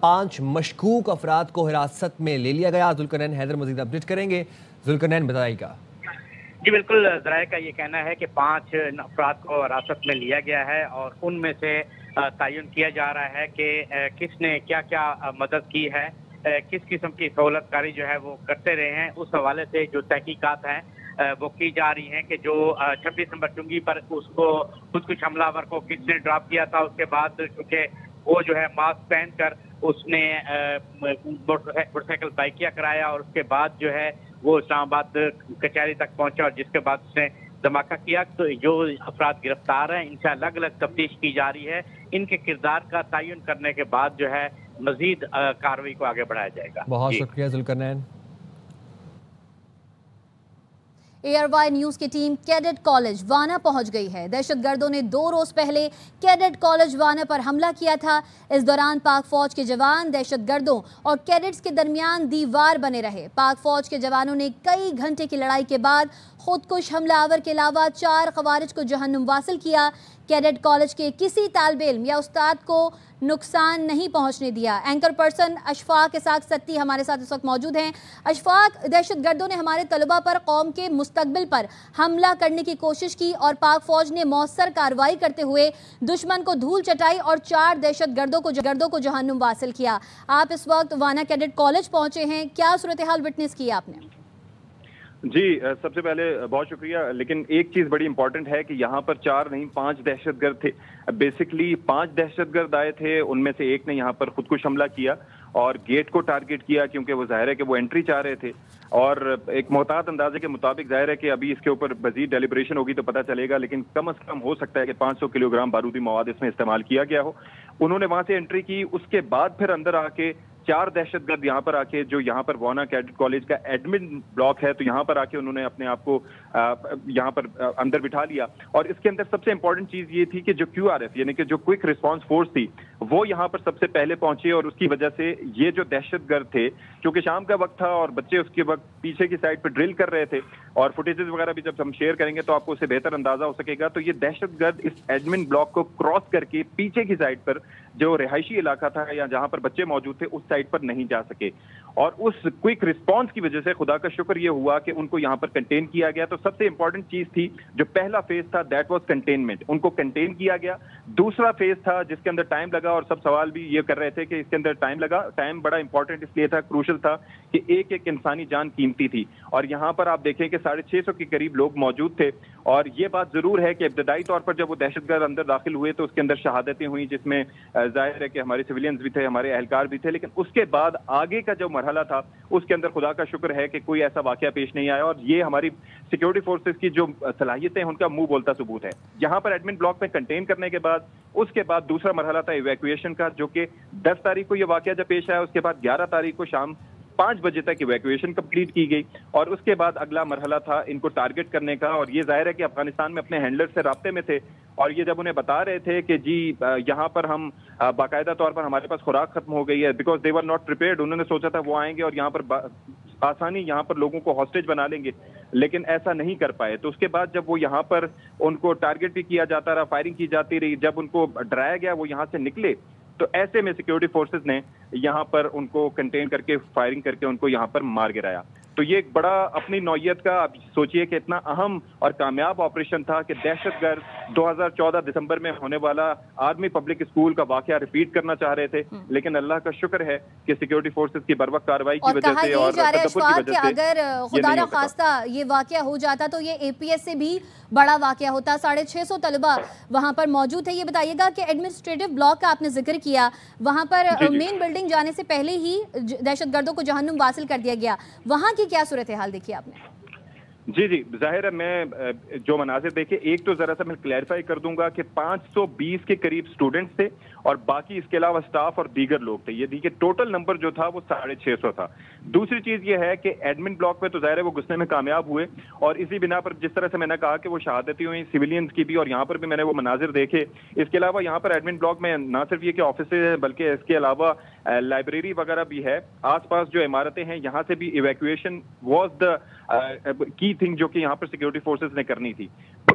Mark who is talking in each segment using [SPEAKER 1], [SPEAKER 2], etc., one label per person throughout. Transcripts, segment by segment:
[SPEAKER 1] 5 مشکوک افراد کو حراست میں لے لیا گیا۔ ذوالقرنین حیدر مزید اپڈیٹ کریں گے۔ ذوالقرنین بتائیے گا۔
[SPEAKER 2] جی بالکل، ذرائع کا یہ کہنا ہے کہ 5 افراد کو حراست میں لیا گیا ہے اور ان میں سے تعین کیا جا رہا ہے کہ کس نے کیا کیا مدد کی ہے، کس قسم کی سہولت کاری جو ہے وہ کرتے رہے ہیں۔ اس حوالے سے جو تحقیقات ہیں وہ کی جا رہی ہیں کہ جو 26 نمبر چنگی پر اس کو خودکش حملہ آور کو کس نے ڈراپ کیا تھا، اس کے بعد چونکہ وہ جو ہے ماسک پہن کر اس نے موٹر سائیکل بائکیہ کرایا اور اس کے بعد جو ہے وہ اسلام آباد کچہری تک پہنچا اور جس کے بعد اس نے دھماکہ کیا۔ تو جو افراد گرفتار ہیں ان سے الگ الگ تفتیش کی جا رہی ہے۔ ان کے کردار کا تعین کرنے کے بعد جو ہے مزید کارروائی کو آگے بڑھایا جائے گا۔
[SPEAKER 1] بہت شکریہ ذوالقرنین۔
[SPEAKER 3] ARY نیوز کی ٹیم کیڈٹ کالج وانا پہنچ گئی ہے۔ دہشت گردوں نے 2 روز پہلے کیڈٹ کالج وانا پر حملہ کیا تھا۔ اس دوران پاک فوج کے جوان دہشت گردوں اور کیڈٹس کے درمیان دیوار بنے رہے۔ پاک فوج کے جوانوں نے کئی گھنٹے کی لڑائی کے بعد خودکش حملہ آور کے علاوہ 4 خوارج کو جہنم واصل کیا۔ کیڈٹ کالج کے کسی طالب علم یا استاد کو نقصان نہیں پہنچنے دیا۔ اینکر پرسن اشفاق اسحاق ستی ہمارے ساتھ اس وقت موجود ہیں۔ اشفاق، دہشت گردوں نے ہمارے طلبہ پر قوم کے مستقبل پر حملہ کرنے کی کوشش کی اور پاک فوج نے مؤثر کارروائی کرتے ہوئے دشمن کو دھول چٹائی اور 4 دہشت گردوں کو جہنم واصل کیا۔ آپ اس وقت وانا کیڈٹ کالج پہنچے ہیں، کیا صورتحال وٹنس کی آپ نے؟
[SPEAKER 4] جی سب سے پہلے بہت شکریہ، لیکن ایک چیز بڑی امپورٹنٹ ہے کہ یہاں پر 4 نہیں 5 دہشت گرد تھے۔ بیسکلی 5 دہشت گرد آئے تھے، ان میں سے ایک نے یہاں پر خودکش حملہ کیا اور گیٹ کو ٹارگٹ کیا کیونکہ وہ ظاہر ہے کہ وہ انٹری چاہ رہے تھے، اور ایک محتاط اندازے کے مطابق ظاہر ہے کہ ابھی اس کے اوپر مزید ڈیلیبریشن ہوگی تو پتہ چلے گا، لیکن کم از کم ہو سکتا ہے کہ 500 کلو گرام بارودی مواد اس میں استعمال کیا گیا ہو۔ انہوں نے وہاں سے انٹری کی، اس کے بعد پھر اندر آ کے 4 دہشت گرد یہاں پر آ کے، جو یہاں پر وانا کیڈٹ کالج کا ایڈمن بلاک ہے، تو یہاں پر آ کے انہوں نے اپنے آپ کو یہاں پر اندر بٹھا لیا۔ اور اس کے اندر سب سے امپورٹنٹ چیز یہ تھی کہ جو QRF یعنی کہ جو کوئک رسپانس فورس تھی وہ یہاں پر سب سے پہلے پہنچے، اور اس کی وجہ سے یہ جو دہشت گرد تھے، کیونکہ شام کا وقت تھا اور بچے اس کے وقت پیچھے کی سائڈ پہ ڈرل کر رہے تھے، اور فوٹیجز وغیرہ بھی جب ہم شیئر کریں گے تو آپ کو اسے بہتر اندازہ ہو سکے گا، تو یہ دہشت گرد اس ایڈمن بلاک کو کراس کر کے پیچھے کی سائڈ پر جو رہائشی علاقہ تھا یا جہاں پر بچے موجود تھے اس سائڈ پر نہیں جا سکے، اور اس کوئک رسپانس کی وجہ سے خدا کا شکر یہ ہوا کہ ان کو یہاں پر کنٹین کیا گیا۔ تو سب سے امپورٹنٹ چیز تھی، جو پہلا فیز تھا دیٹ واز کنٹینمنٹ، ان کو کنٹین کیا گیا۔ دوسرا فیز تھا جس کے اندر ٹائم لگا، اور سب سوال بھی یہ کر رہے تھے کہ اس کے اندر ٹائم لگا، ٹائم بڑا امپورٹنٹ اس لیے تھا، کروشل تھا کہ ایک ایک انسانی جان قیمتی تھی، اور یہاں پر آپ دیکھیں کہ 650 کے قریب لوگ موجود تھے، اور یہ بات ضرور ہے کہ ابتدائی طور پر جب وہ دہشت گرد اندر داخل ہوئے تو اس کے اندر شہادتیں ہوئیں، جس میں ظاہر ہے کہ ہمارے سویلینز بھی تھے، ہمارے اہلکار بھی تھے، لیکن اس کے بعد آگے کا جو مرحلہ تھا اس کے اندر خدا کا شکر ہے کہ کوئی ایسا واقعہ پیش نہیں آیا، اور یہ ہماری سیکیورٹی فورسز کی جو صلاحیتیں ہیں ان کا منہ بولتا ثبوت ہے۔ یہاں پر ایڈمن بلاک میں کنٹین کرنے کے بعد اس کے بعد دوسرا مرحلہ تھا ایویکویشن کا، جو کہ 10 تاریخ کو یہ واقعہ جب پیش آیا، اس کے بعد 11 تاریخ کو شام 5 بجے تک ایویکویشن کمپلیٹ کی گئی، اور اس کے بعد اگلا مرحلہ تھا ان کو ٹارگٹ کرنے کا، اور یہ ظاہر ہے کہ افغانستان میں اپنے ہینڈلر سے رابطے میں تھے، اور یہ جب انہیں بتا رہے تھے کہ جی یہاں پر ہم باقاعدہ طور پر ہمارے پاس خوراک ختم ہو گئی ہے، because they were not prepared, انہوں نے سوچا تھا وہ آئیں گے اور یہاں پر آسانی یہاں پر لوگوں کو ہاسٹیج بنا لیں گے، لیکن ایسا نہیں کر پائے۔ تو اس کے بعد جب وہ یہاں پر ان کو ٹارگٹ بھی کیا جاتا رہا، فائرنگ کی جاتی رہی، جب ان کو ڈرایا گیا وہ یہاں سے نکلے، تو ایسے میں سیکیورٹی فورسز نے یہاں پر ان کو کنٹین کر کے فائرنگ کر کے ان کو یہاں پر مار گرایا۔ تو یہ ایک بڑا اپنی نوعیت کا، آپ سوچئے کہ اتنا اہم اور کامیاب آپریشن تھا کہ دہشت گرد 2014 دسمبر میں ہونے والا آرمی پبلک اسکول کا واقعہ ریپیٹ کرنا چاہ رہے تھے، لیکن اللہ کا شکر ہے کہ سیکیورٹی فورسز کی بروقت کارروائی کی وجہ سے اور تدبر کی وجہ سے
[SPEAKER 3] اگر خدا نہ خواستہ یہ واقعہ ہو جاتا تو یہ APS سے بھی بڑا واقعہ ہوتا۔ 650 طلبہ وہاں پر موجود تھے۔ یہ بتائیے گا کہ ایڈمنسٹریٹو بلاک کا آپ نے ذکر کیا، وہاں پر مین بلڈنگ جانے سے پہلے ہی دہشت گردوں کو جہنم واصل کر دیا گیا، وہاں کی کیا صورتحال دیکھی آپ نے؟
[SPEAKER 4] جی ظاہر ہے، میں جو مناظر دیکھے، ایک تو ذرا سا میں کلیریفائی کر دوں گا کہ 520 کے قریب سٹوڈنٹس تھے اور باقی اس کے علاوہ سٹاف اور دیگر لوگ تھے، یہ دیکھیے ٹوٹل نمبر جو تھا وہ 650 تھا۔ دوسری چیز یہ ہے کہ ایڈمن بلاک میں تو ظاہر ہے وہ گھسنے میں کامیاب ہوئے، اور اسی بنا پر جس طرح سے میں نے کہا کہ وہ شہادتیں ہوئی سویلینز کی بھی، اور یہاں پر بھی میں نے وہ مناظر دیکھے۔ اس کے علاوہ یہاں پر ایڈمن بلاک میں نہ صرف یہ کہ آفسز ہیں بلکہ اس کے علاوہ لائبریری وغیرہ بھی ہے، آس پاس جو عمارتیں ہیں یہاں سے بھی ایویکویشن واز دا کی تھنگ جو کہ یہاں پر سیکیورٹی فورسز نے کرنی تھی۔ تو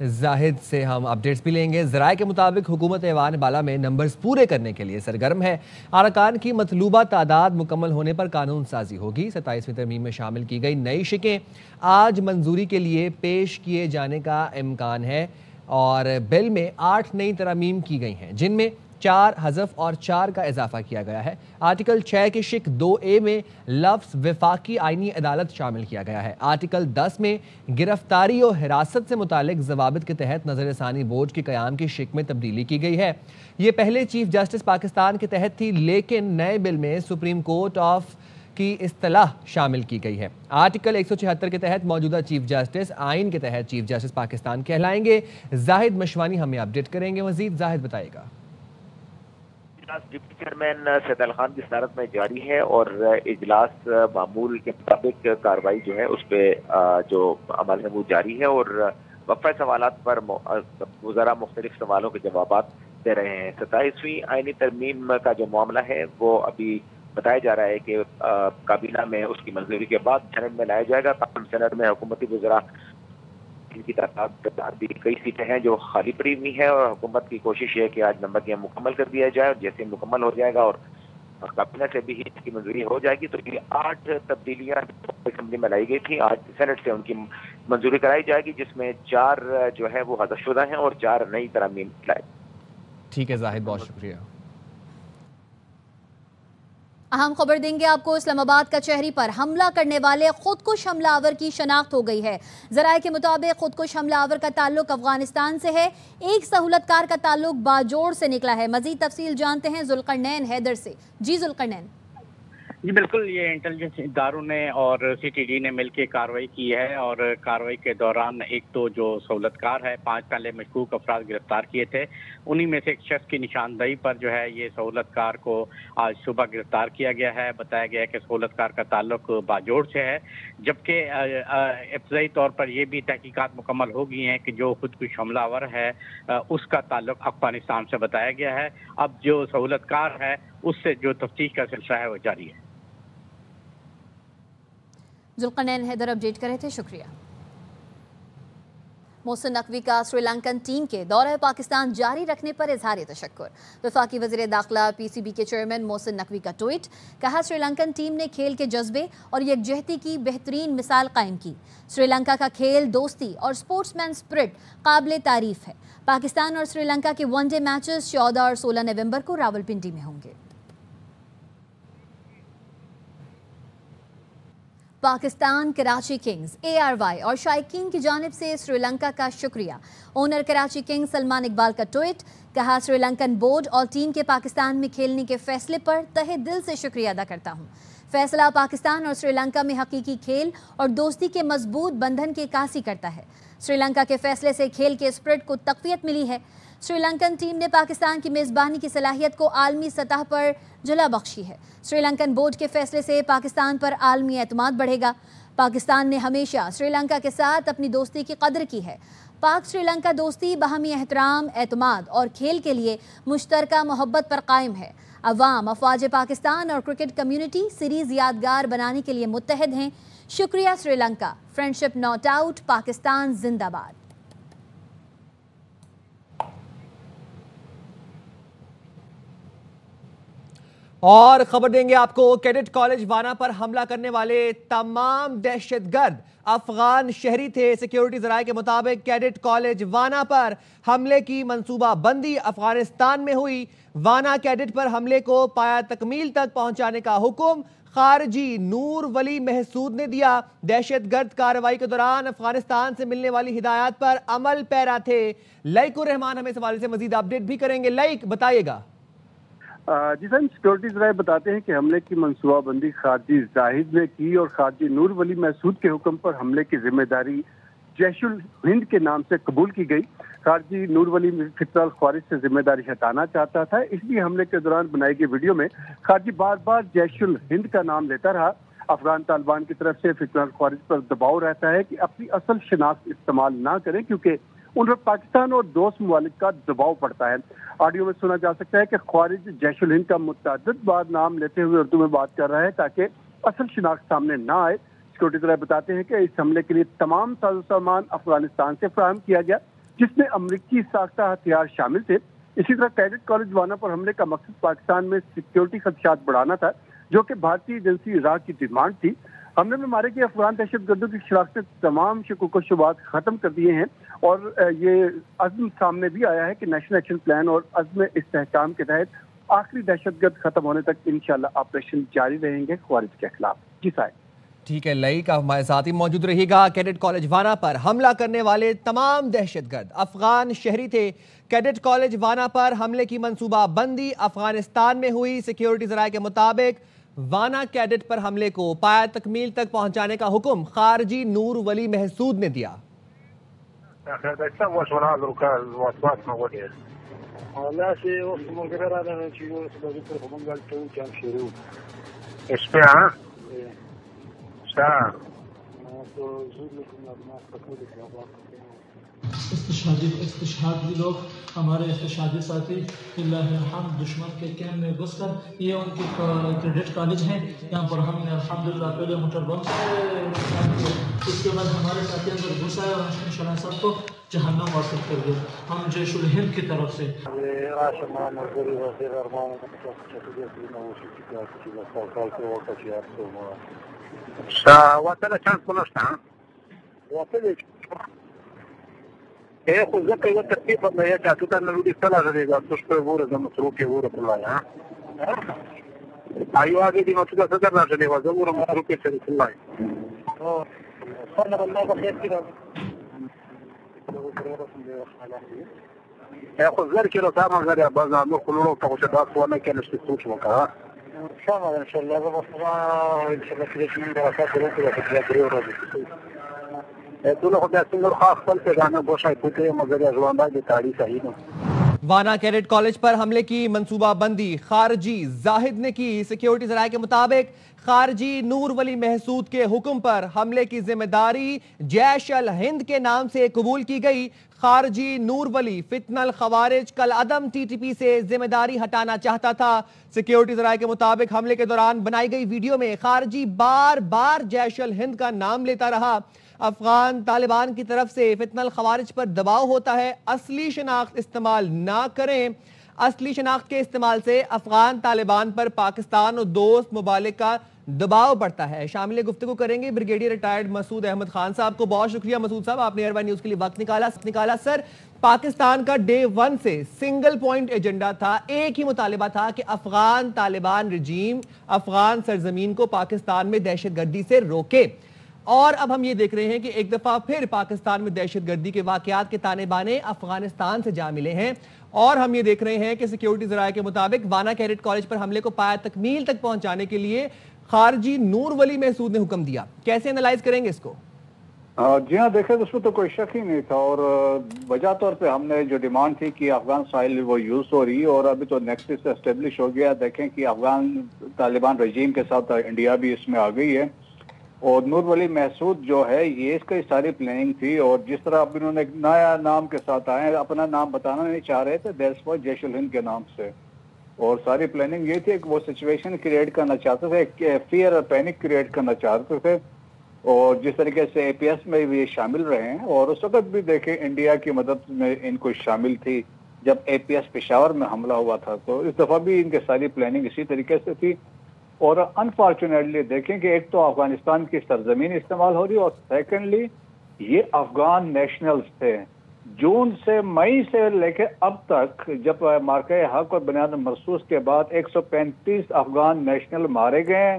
[SPEAKER 1] زاہد سے ہم اپڈیٹس بھی لیں گے۔ ذرائع کے مطابق حکومت ایوان بالا میں نمبرز پورے کرنے کے لیے سرگرم ہے۔ ارکان کی مطلوبہ تعداد مکمل ہونے پر قانون سازی ہوگی۔ 27ویں ترمیم میں شامل کی گئی نئی شقیں آج منظوری کے لیے پیش کیے جانے کا امکان ہے اور بل میں 8 نئی ترامیم کی گئی ہیں، جن میں 4 حذف اور 4 کا اضافہ کیا گیا ہے۔ آرٹیکل 6 کے شق 2A میں لفظ وفاقی آئینی عدالت شامل کیا گیا ہے۔ آرٹیکل 10 میں گرفتاری و حراست سے متعلق ضوابط کے تحت نظر ثانی بورڈ کے قیام کی شق میں تبدیلی کی گئی ہے۔ یہ پہلے چیف جسٹس پاکستان کے تحت تھی، لیکن نئے بل میں سپریم کورٹ آف کی اصطلاح شامل کی گئی ہے۔ آرٹیکل 176 کے تحت موجودہ چیف جسٹس آئین کے تحت چیف جسٹس پاکستان کہلائیں گے۔ زاہد مشوانی ہمیں اپڈیٹ کریں گے مزید۔ زاہد بتائے گا۔
[SPEAKER 5] ڈپٹی چیئرمین سید علی خان کی صدارت میں جاری ہے اور اجلاس معمول کے مطابق کارروائی جو ہے اس پہ جو عمل ہے وہ جاری ہے اور وقفہ سوالات پر وزراء مختلف سوالوں کے جوابات دے رہے ہیں۔ 27ویں آئینی ترمیم کا جو معاملہ ہے وہ ابھی بتایا جا رہا ہے کہ کابینہ میں اس کی منظوری کے بعد سینٹ میں لایا جائے گا۔ تاہم سینٹ میں حکومتی وزراء کی تعداد ابھی کئی سیٹیں ہیں جو خالی پڑی ہوئی ہیں اور حکومت کی کوشش ہے کہ آج نمبر یہ مکمل کر دیا جائے، اور جیسے مکمل ہو جائے گا اور کابینہ سے بھی اس کی منظوری ہو جائے گی تو یہ 8 تبدیلیاں اسمبلی میں لائی گئی تھیں آج سینٹ سے ان کی منظوری کرائی جائے گی، جس میں 4 جو ہے وہ حذف شدہ ہیں اور 4 نئی ترامیم لائے۔
[SPEAKER 1] ٹھیک ہے زاہد، بہت شکریہ۔
[SPEAKER 3] اہم خبر دیں گے آپ کو۔ اسلام آباد کچہری پر حملہ کرنے والے خودکش حملہ آور کی شناخت ہو گئی ہے۔ ذرائع کے مطابق خودکش حملہ آور کا تعلق افغانستان سے ہے، ایک سہولت کار کا تعلق باجوڑ سے نکلا ہے۔ مزید تفصیل جانتے ہیں ذوالقرنین حیدر سے۔ جی ذوالقرنین۔
[SPEAKER 2] جی بالکل، یہ انٹیلیجنس اداروں نے اور سی ٹی ڈی نے مل کے کارروائی کی ہے اور کارروائی کے دوران ایک تو جو سہولت کار ہے 5 پہلے مشکوک افراد گرفتار کیے تھے، انہی میں سے ایک شخص کی نشاندہی پر جو ہے یہ سہولت کار کو آج صبح گرفتار کیا گیا ہے۔ بتایا گیا ہے کہ سہولت کار کا تعلق باجوڑ سے ہے، جبکہ ابتدائی طور پر یہ بھی تحقیقات مکمل ہو گئی ہیں کہ جو خودکش حملہ آور ہے اس کا تعلق افغانستان سے بتایا گیا ہے۔ اب جو سہولت کار ہے اس سے جو تفتیش کا سلسلہ ہے وہ جاری ہے۔
[SPEAKER 3] ذوالقرنین حیدر اپڈیٹ کرے تھے، شکریہ۔ محسن نقوی کا سری لنکن ٹیم کے دورہ پاکستان جاری رکھنے پر اظہار تشکر۔ وفاقی وزیر داخلہ پی سی بی کے چیئرمین محسن نقوی کا ٹویٹ، کہا سری لنکن ٹیم نے کھیل کے جذبے اور یکجہتی کی بہترین مثال قائم کی۔ سری لنکا کا کھیل، دوستی اور سپورٹس مین سپرٹ قابل تعریف ہے۔ پاکستان اور سری لنکا کے ون ڈے میچز 14 اور 16 نومبر کو راولپنڈی میں ہوں گے۔ پاکستان کراچی کنگز، ARY اور شائقین کی جانب سے سری لنکا کا شکریہ۔ اونر کراچی کنگز سلمان اقبال کا ٹویٹ، کہا سری لنکن بورڈ اور ٹیم کے پاکستان میں کھیلنے کے فیصلے پر تہہ دل سے شکریہ ادا کرتا ہوں۔ فیصلہ پاکستان اور سری لنکا میں حقیقی کھیل اور دوستی کے مضبوط بندھن کی عکاسی کرتا ہے۔ سری لنکا کے فیصلے سے کھیل کے اسپرٹ کو تقویت ملی ہے۔ سری لنکن ٹیم نے پاکستان کی میزبانی کی صلاحیت کو عالمی سطح پر جلا بخشی ہے۔ سری لنکن بورڈ کے فیصلے سے پاکستان پر عالمی اعتماد بڑھے گا۔ پاکستان نے ہمیشہ سری لنکا کے ساتھ اپنی دوستی کی قدر کی ہے۔ پاک سری لنکا دوستی باہمی احترام، اعتماد اور کھیل کے لیے مشترکہ محبت پر قائم ہے۔ عوام، افواج پاکستان اور کرکٹ کمیونٹی سیریز یادگار بنانے کے لیے متحد ہیں۔ شکریہ Sri Lanka, friendship not out, Pakistan زندہ باد۔
[SPEAKER 1] اور خبر دیں گے آپ کو، کیڈٹ کالج وانا پر حملہ کرنے والے تمام دہشت گرد افغان شہری تھے۔ سیکیورٹی ذرائع کے مطابق کیڈٹ کالج وانا پر حملے کی منصوبہ بندی افغانستان میں ہوئی۔ وانا کیڈٹ پر حملے کو پایہ تکمیل تک پہنچانے کا حکم خارجی نور ولی محسود نے دیا۔ دہشت گرد کارروائی کے دوران افغانستان سے ملنے والی ہدایات پر عمل پیرا تھے۔ لائق الرحمان ہمیں اس حوالے سے مزید اپڈیٹ بھی کریں گے۔ لائق بتائیے گا۔
[SPEAKER 6] جی سر، سیکورٹی ذرائع بتاتے ہیں کہ حملے کی منصوبہ بندی خارجی زاہد نے کی اور خارجی نور ولی محسود کے حکم پر حملے کی ذمہ داری جیش الہند کے نام سے قبول کی گئی۔ خارجی نور ولی فطر الخوارج سے ذمہ داری ہٹانا چاہتا تھا، اس لیے حملے کے دوران بنائی گئی ویڈیو میں خارجی بار بار جیش الہند کا نام لیتا رہا۔ افغان طالبان کی طرف سے فطر الخوارج پر دباؤ رہتا ہے کہ اپنی اصل شناخت استعمال نہ کریں کیونکہ ان پر پاکستان اور دوست ممالک کا دباؤ پڑتا ہے۔ آڈیو میں سنا جا سکتا ہے کہ خوارج جیش الہند کا متعدد بار نام لیتے ہوئے اردو میں بات کر رہا ہے تاکہ اصل شناخت سامنے نہ آئے۔ سیکورٹی ذرائع بتاتے ہیں کہ اس حملے کے لیے تمام ساز و سامان افغانستان سے فراہم کیا گیا۔ جس میں امریکی ساختہ ہتھیار شامل تھے۔ اسی طرح کیڈٹ کالج وانا پر حملے کا مقصد پاکستان میں سیکیورٹی خدشات بڑھانا تھا، جو کہ بھارتی ایجنسی را کی ڈیمانڈ تھی۔ حملے میں مارے گئے افغان دہشت گردوں کی شناخت نے تمام شکوک و شبہات ختم کر دیے ہیں، اور یہ عزم سامنے بھی آیا ہے کہ نیشنل ایکشن پلان اور عزم استحکام کے تحت آخری دہشت گرد ختم ہونے تک انشاءاللہ آپریشن جاری رہیں گے خوارج کے خلاف۔ جی صاحب
[SPEAKER 1] ٹھیک ہے، لئی کا ہمارے ساتھ ہی موجود رہے گا۔ کیڈٹ کالج وانا پر حملہ کرنے والے تمام دہشت گرد افغان شہری تھے۔ کیڈٹ کالج وانا پر حملے کی منصوبہ بندی افغانستان میں ہوئی۔ سیکیورٹی ذرائع کے مطابق وانا کیڈٹ پر حملے کو پایہ تکمیل تک پہنچانے کا حکم خارجی نور ولی محسود نے دیا۔
[SPEAKER 7] استشہادی لوگ ہمارے استشہادی ساتھی اللہ الحمد دشمن کے کیمپ میں گھس کر، یہ ان کی کیڈٹ کالج ہیں، یہاں پر ہم نے الحمدللہ پہلے موٹر بم سے، اس کے بعد ہمارے ساتھی اندر گھس آئے اور انشاءاللہ سب کو جہنم واصل کر دیا۔ ہم جیش الہند کی طرف سے
[SPEAKER 1] وانا کیڈٹ کالج پر حملے کی منصوبہ بندی خارجی زاہد نے کی۔ سیکیورٹی ذرائع کے مطابق خارجی نور ولی محسود کے حکم پر حملے کی ذمہ داری جیش الہند کے نام سے قبول کی گئی۔ خارجی نور ولی فتنہ الخوارج کل عدم ٹی ٹی پی سے ذمہ داری ہٹانا چاہتا تھا۔ سیکیورٹی ذرائع کے مطابق حملے کے دوران بنائی گئی ویڈیو میں خارجی بار بار جیش الہند کا نام لیتا رہا۔ افغان طالبان کی طرف سے فتنہ الخوارج پر دباؤ ہوتا ہے، اصلی شناخت استعمال نہ کریں۔ اصلی شناخت کے استعمال سے افغان طالبان پر پاکستان اور دوست ممالک کا دباؤ بڑھتا ہے۔ شامل گفتگو کریں گے بریگیڈیئر ریٹائرڈ مسعود احمد خان صاحب کو۔ بہت شکریہ مسعود صاحب، آپ نے ایئر وائے نیوز کے لیے وقت نکالا۔ سر، پاکستان کا ڈے ون سے سنگل پوائنٹ ایجنڈا تھا، ایک ہی مطالبہ تھا کہ افغان طالبان رجیم افغان سرزمین کو پاکستان میں دہشت گردی سے روکے، اور اب ہم یہ دیکھ رہے ہیں کہ ایک دفعہ پھر پاکستان میں دہشت گردی کے واقعات کے تانے بانے افغانستان سے جا ملے ہیں، اور ہم یہ دیکھ رہے ہیں کہ سیکیورٹی ذرائع کے مطابق وانا کیڈٹ کالج پر حملے کو پایہ تکمیل تک پہنچانے کے لیے خارجی نور ولی محسود نے حکم دیا۔ کیسے انالائز کریں گے اس کو؟
[SPEAKER 8] جی ہاں، دیکھیں اس میں تو کوئی شک ہی نہیں تھا، اور وجہ طور پہ ہم نے جو ڈیمانڈ تھی کہ افغان ساحل وہ یوز ہو رہی، اور ابھی تو نیکسس اسٹیبلش ہو گیا۔ دیکھیں کہ افغان طالبان رجیم کے ساتھ انڈیا بھی اس میں آ گئی ہے، اور نور ولی محسود جو ہے یہ اس کی ساری پلاننگ تھی، اور جس طرح اب انہوں نے ایک نیا نام کے ساتھ آئے، اپنا نام بتانا نہیں چاہ رہے تھے، دیٹس وائی جیش الہند کے نام سے، اور ساری پلاننگ یہ تھی کہ وہ سچویشن کریٹ کرنا چاہتے تھے، ایک فیئر اور پینک کریٹ کرنا چاہتے تھے، اور جس طریقے سے اے پی ایس میں بھی شامل رہے ہیں، اور اس وقت بھی دیکھیں انڈیا کی مدد میں ان کو شامل تھی جب اے پی ایس پشاور میں حملہ ہوا تھا، تو اس دفعہ بھی ان کے ساری پلاننگ اسی طریقے سے تھی۔ اور انفارچونیٹلی دیکھیں کہ ایک تو افغانستان کی سرزمین استعمال ہو رہی، اور سیکنڈلی یہ افغان نیشنلز تھے۔ جون سے مئی سے لے کے اب تک جب مارکہ حق اور بنیاد مرصوص کے بعد 135 افغان نیشنل مارے گئے ہیں،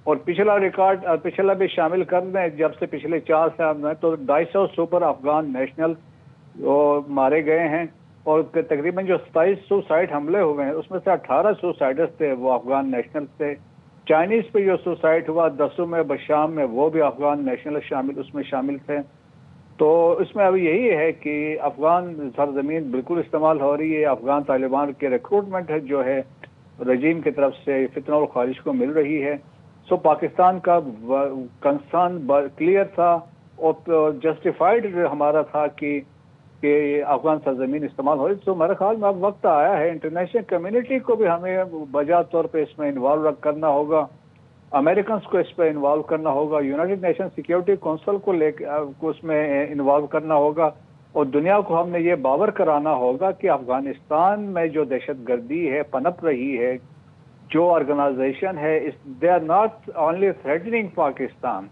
[SPEAKER 8] اور پچھلا ریکارڈ پچھلا بھی شامل کر دیں، جب سے پچھلے 4 سال میں تو 250 سپر افغان نیشنل مارے گئے ہیں، اور تقریباً جو 27 سوسائڈ حملے ہوئے ہیں اس میں سے 18 سوسائڈرز تھے وہ افغان نیشنل تھے۔ چائنیز پہ جو سوسائڈ ہوا دسوں میں بشام میں، وہ بھی افغان نیشنل اس میں شامل تھے۔ تو اس میں اب یہی ہے کہ افغان سرزمین بالکل استعمال ہو رہی ہے، افغان طالبان کے ریکروٹمنٹ جو ہے رجیم کی طرف سے فتنہ اور خارج کو مل رہی ہے۔ سو پاکستان کا کنسرن کلیئر تھا اور جسٹیفائڈ ہمارا تھا کہ افغان سرزمین استعمال ہو رہی، تو میرے خیال میں اب وقت آیا ہے انٹرنیشنل کمیونٹی کو بھی ہمیں بجا طور پہ اس میں انوالو کرنا ہوگا، امریکنز کو اس پہ انوالو کرنا ہوگا، یونائٹڈ نیشن سیکیورٹی کونسل کو اس میں انوالو کرنا ہوگا، اور دنیا کو ہم نے یہ باور کرانا ہوگا کہ افغانستان میں جو دہشت گردی ہے پنپ رہی ہے، جو آرگنائزیشن ہے، they are not only threatening Pakistan,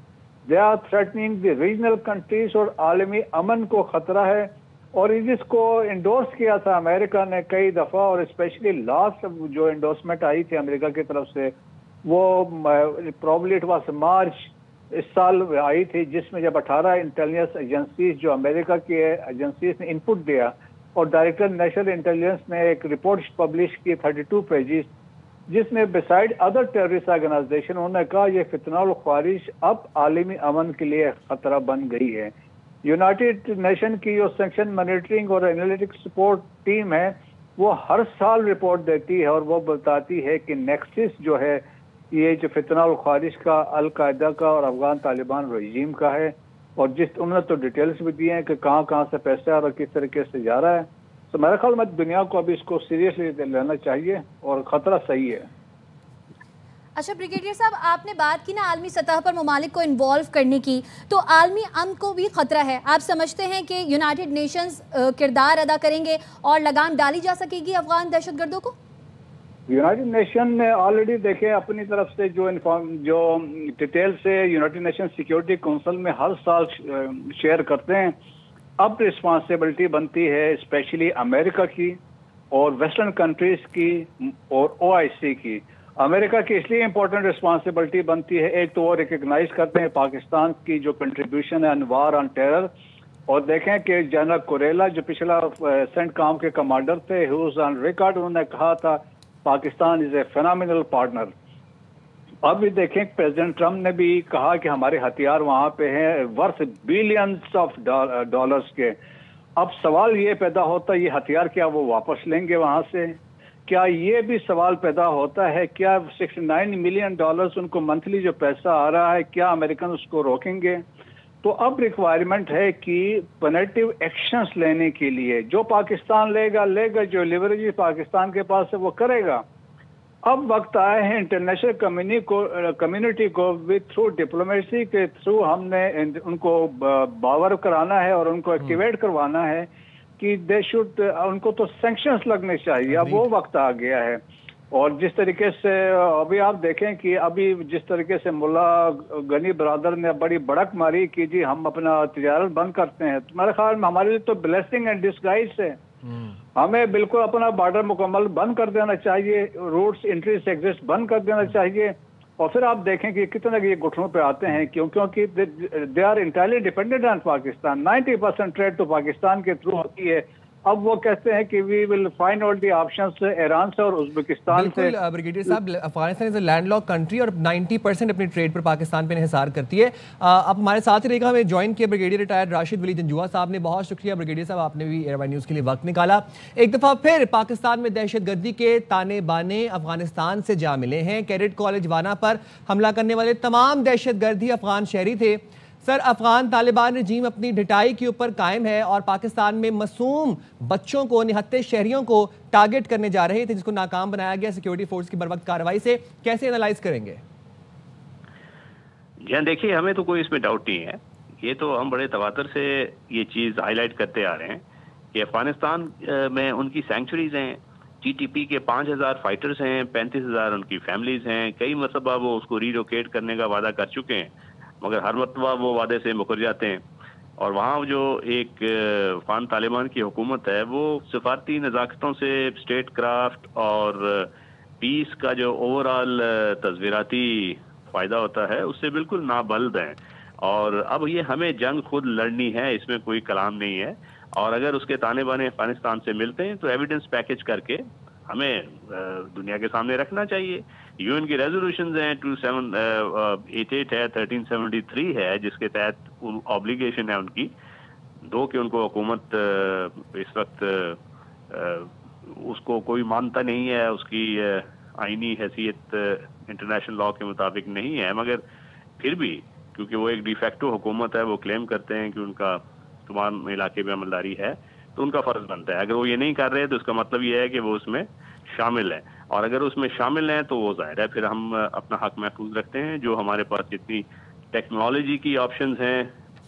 [SPEAKER 8] they are threatening the regional countries, اور عالمی امن کو خطرہ ہے. اور اس کو انڈورس کیا تھا امریکہ نے کئی دفعہ، اور اسپیشلی لاسٹ جو انڈورسمنٹ آئی تھی امریکہ کی طرف سے وہ پروبلی اٹ واز مارچ اس سال آئی تھی، جس میں جب 18 انٹیلیجنس ایجنسیز جو امریکہ کی ایجنسیز نے انپٹ دیا، اور ڈائریکٹر نیشنل انٹیلیجنس نے ایک رپورٹ پبلش کی 32 پیجز، جس میں بسائڈ ادر ٹیررسٹ آرگنائزیشن انہوں نے کہا یہ فتنہ الخوارش اب عالمی امن کے لیے خطرہ بن گئی ہے. یونائٹڈ نیشن کی جو سینکشن مانیٹرنگ اور انالیٹک سپورٹ ٹیم ہے وہ ہر سال رپورٹ دیتی ہے، اور وہ بتاتی ہے کہ نیکسس جو ہے یہ جو فتنہ الخوارش کا القاعدہ کا اور افغان طالبان رژیم کا ہے، اور انہوں نے تو ڈیٹیلز بھی دیے ہیں کہ کہاں کہاں سے پیسہ اور کس طریقے سے جا رہا ہے. تو میرے خیال میں دنیا کو ابھی اس کو سیریسلی لینا چاہیے، اور خطرہ صحیح ہے.
[SPEAKER 3] اچھا بریگیڈیئر صاحب، آپ نے بات کی نا عالمی سطح پر ممالک کو انوالو کرنے کی، تو عالمی امن کو بھی خطرہ ہے. آپ سمجھتے ہیں کہ یونائٹڈ نیشنز کردار ادا کریں گے اور لگام ڈالی جا سکے گی افغان دہشت گردوں کو؟
[SPEAKER 8] یونائٹڈ نیشن نے آلریڈی دیکھے اپنی طرف سے جو ڈیٹیل سے یونائٹڈ نیشن سیکیورٹی کونسل میں ہر سال شیئر کرتے ہیں. اب رسپانسبلٹی بنتی ہے اسپیشلی امریکہ کی اور ویسٹرن کنٹریز کی اور OIC کی. امریکہ کی اس لیے امپورٹنٹ رسپانسبلٹی بنتی ہے، ایک تو وہ ریکگنائز کرتے ہیں پاکستان کی جو کنٹریبیوشن ہے ان وار آن ٹیرر، اور دیکھیں کہ جنرل کوریلا جو پچھلا سینٹ کام کے کمانڈر تھے، ہی واز آن ریکارڈ، انہوں نے کہا تھا پاکستان از اے فینامینل پارٹنر. اب بھی دیکھیں پریزیڈنٹ ٹرمپ نے بھی کہا کہ ہمارے ہتھیار وہاں پہ ہیں ورث بلینز آف ڈالرز کے. اب سوال یہ پیدا ہوتا ہے یہ ہتھیار کیا وہ واپس لیں گے وہاں سے؟ کیا یہ بھی سوال پیدا ہوتا ہے کیا $69 ملین ان کو منتھلی جو پیسہ آ رہا ہے کیا امریکن اس کو روکیں گے؟ تو اب ریکوائرمنٹ ہے کہ پنیٹیو ایکشنز لینے کے لیے جو پاکستان لے گا جو لیوریج پاکستان کے پاس ہے وہ کرے گا. اب وقت آئے ہیں انٹرنیشنل کمیونٹی کو تھرو ڈپلومیسی کے تھرو ہم نے ان کو باور کرانا ہے اور ان کو ایکٹیویٹ کروانا ہے کہ دے شوڈ، ان کو تو سینکشنز لگنے چاہیے. اب وہ وقت آ گیا ہے. اور جس طریقے سے ابھی آپ دیکھیں کہ ابھی جس طریقے سے ملا غنی برادر نے بڑی بڑک ماری کہ جی ہم اپنا تجارت بند کرتے ہیں، تو میرے خیال میں ہمارے لیے تو بلیسنگ اینڈ ڈسگائز ہے. ہمیں بالکل اپنا بارڈر مکمل بند کر دینا چاہیے، روٹس انٹریز ایگزسٹ بند کر دینا چاہیے. اور پھر آپ دیکھیں کہ کتنے یہ گھٹنوں پہ آتے ہیں کیونکہ they are entirely dependent on Pakistan. 90% trade تو پاکستان کے تھرو ہوتی ہے. اب وہ کہتے ہیں کہ we will find out the options Iran سے اور ازبکستان سے.
[SPEAKER 1] بالکل بریگیڈیئر صاحب، Afghanistan is a land lock country اور 90% اپنی ٹریڈ پر پاکستان پہ انحصار کرتی ہے. اب ہمارے ساتھ رہے گا، ہمیں جوائن کیا بریگیڈیئر ریٹائرڈ راشد ولی جنجوعہ صاحب نے. بہت شکریہ بریگیڈیئر صاحب، آپ نے بھی ایئر وائن نیوز کے لیے وقت نکالا. ایک دفعہ پھر پاکستان میں دہشت گردی کے تانے بانے افغانستان سے جا ملے ہیں. کیڈٹ کالج وانا پر حملہ کرنے والے تمام دہشت گردی افغان شہری تھے. سر، افغان طالبان رجیم اپنی ڈٹائی کے اوپر قائم ہے اور پاکستان میں معصوم بچوں کو، نہتے شہریوں کو ٹارگٹ کرنے جا رہے تھے، جس کو ناکام بنایا گیا سیکیورٹی فورس کی بروقت کارروائی سے. کیسے انالائز کریں گے؟
[SPEAKER 9] جی دیکھیے، ہمیں تو کوئی اس میں ڈاؤٹ نہیں ہے. یہ تو ہم بڑے تواتر سے یہ چیز ہائی لائٹ کرتے آ رہے ہیں کہ افغانستان میں ان کی سینکچریز ہیں. TTP کے 5,000 فائٹرز ہیں، 35,000 ان کی فیملیز ہیں. کئی مرتبہ وہ اس کو ریلوکیٹ کرنے کا وعدہ کر چکے ہیں، مگر ہر مرتبہ وہ وعدے سے مکر جاتے ہیں. اور وہاں جو ایک افغان طالبان کی حکومت ہے وہ سفارتی نزاکتوں سے اسٹیٹ کرافٹ اور پیس کا جو اوور آل تصویراتی فائدہ ہوتا ہے اس سے بالکل نابلد ہیں. اور اب یہ ہمیں جنگ خود لڑنی ہے، اس میں کوئی کلام نہیں ہے. اور اگر اس کے تانے بانے افغانستان سے ملتے ہیں تو ایویڈنس پیکج کر کے ہمیں دنیا کے سامنے رکھنا چاہیے. UN کی ریزولوشنز ہیں، 2788 ہے، 1373 ہے، جس کے تحت آبلیگیشن ہے ان کی دو کہ ان کو حکومت اس وقت اس کو کوئی مانتا نہیں ہے، اس کی آئینی حیثیت انٹرنیشنل لاء کے مطابق نہیں ہے. مگر پھر بھی کیونکہ وہ ایک ڈی فیکٹو حکومت ہے، وہ کلیم کرتے ہیں کہ ان کا تمام علاقے میں عملداری ہے، تو ان کا فرض بنتا ہے. اگر وہ یہ نہیں کر رہے تو اس کا مطلب یہ ہے کہ وہ اس میں شامل ہیں. اور اگر اس میں شامل ہیں تو وہ ظاہر ہے پھر ہم اپنا حق محفوظ رکھتے ہیں. جو ہمارے پاس جتنی ٹیکنالوجی کی آپشنز ہیں،